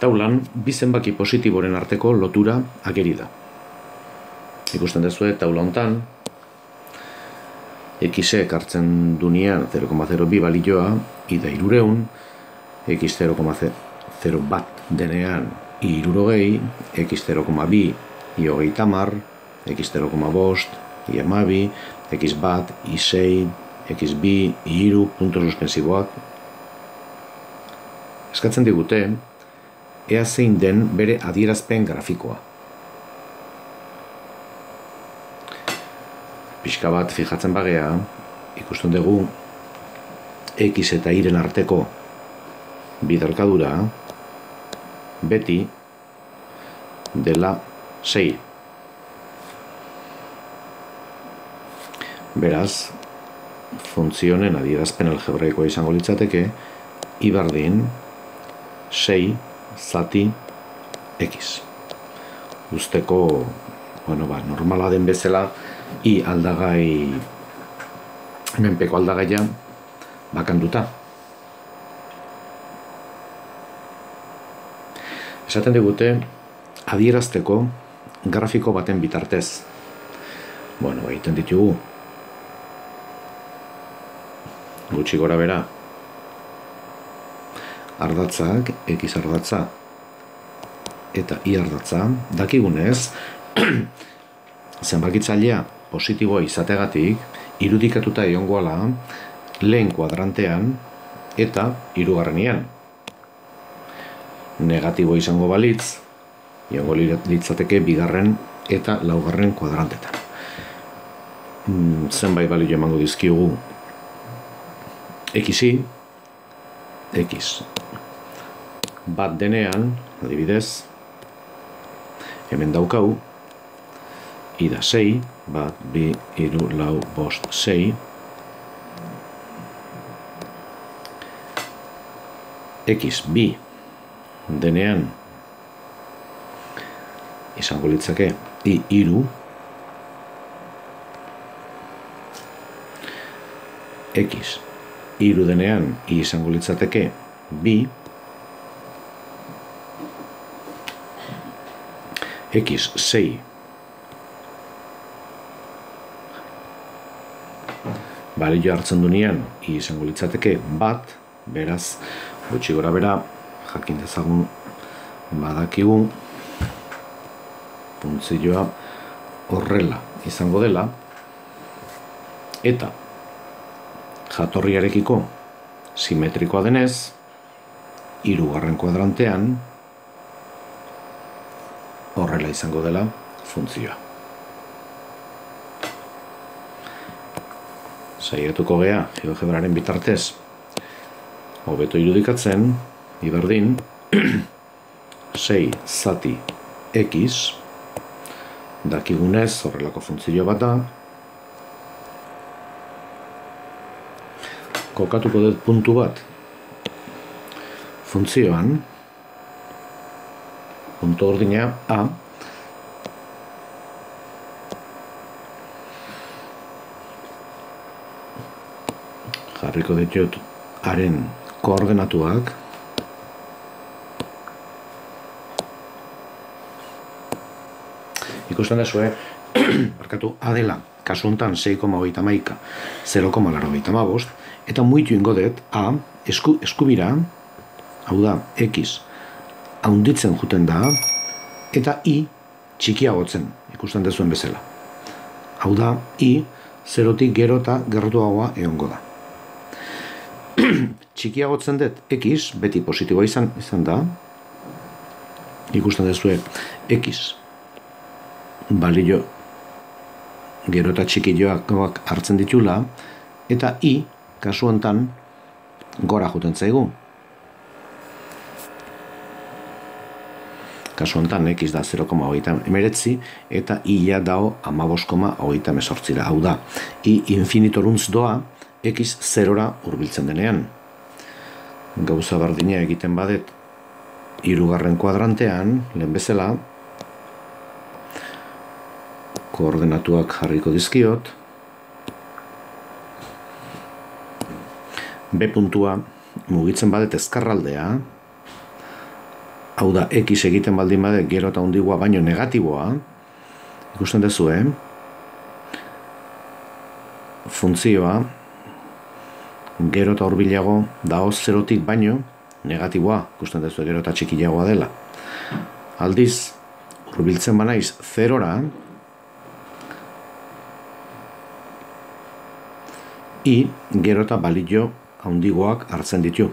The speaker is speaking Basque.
Taulan, bi zenbaki positiboren arteko lotura ageri da. Ikusten duzue, taula hontan, x-ek hartzen dunean 0,02 balioa, ida 300, x 0,0 bat denean i60, x 0,2 i 30, x 0,5 i 12, x bat i 6, x bi i 3, punto suspensiboak. Eskatzen digute, ea zein den bere adierazpen grafikoa. Pixka bat fijatzen bagea, ikusten dugu x eta y-ren arteko biderkadura beti dela 6. Beraz, funtzionen adierazpen algebraikoa izango litzateke y berdin 6 zati x. Usteko, normala den bezala, i aldagai, menpeko aldagaia bakanduta. Esaten digute, adierazteko grafiko baten bitartez. Egiten ditugu. Gutxi gora bera. Ardatzak, x ardatza eta y ardatza, dakigunez, zenbakitzailea positiboa izategatik, irudikatuta egongoala lehen kuadrantean eta hirugarrenean. Negatibo izango balitz, egongo litzateke bigarren eta laugarren kuadrantetan. Zenbait balio emango dizkigu x-i, x bat denean, adibidez, hemen daukau, ida 6, bat, bi, hiru, lau, bost, 6. X bi denean izango litzake i 3. X 3 denean i izango litzateke bi. X 6 balio hartzen dunean i izango litzateke bat, beraz, gutxi gora bera, jakin dezagun badakigu funtzioa horrela izango dela, eta jatorriarekiko simetrikoa denez, hirugarren kuadrantean horrela izango dela funtzioa. Saiatuko gea, GeoGebraren bitartez, hobeto irudikatzen, y berdin, 6 zati x, dakigunez horrelako funtzio bat da, kokatuko dut puntu bat funtzioan, puntu ordina a, jarriko ditut haren koordenatuak, ikusten dezue, barkatu, a dela, kasu honetan 6,31, 0,85, eta muitu ingo dut, a, eskubira, hau da, x, haunditzen juten da, eta i, txikiagotzen, ikusten dezuen bezala. Hau da, i, zerotik gero eta gertuagoa egongo da. Txikiagotzen dut x, beti positiboa izan da, ikusten dezue x balio gero eta txikioak hartzen ditula, eta i, kasu honetan, gora juten zaigu. Kasu honetan x da 0,39 eta i-a dao 15,38. Hau da, i infinitorantz doa x 0-ra hurbiltzen denean. Gauza berdina egiten badet hirugarren kuadrantean, lehen bezala, koordenatuak jarriko dizkiot, B puntua mugitzen badet ezkerraldea, hau da, x egiten baldin bade gero eta handigoa baino negatiboa, ikusten duzu, funtzioa gero eta hurbilago dago zerotik baino negatiboa, ikusten duzu gero eta txikiagoa dela. Aldiz, hurbiltzen banaiz zerora, i gero eta balio handigoak hartzen ditu.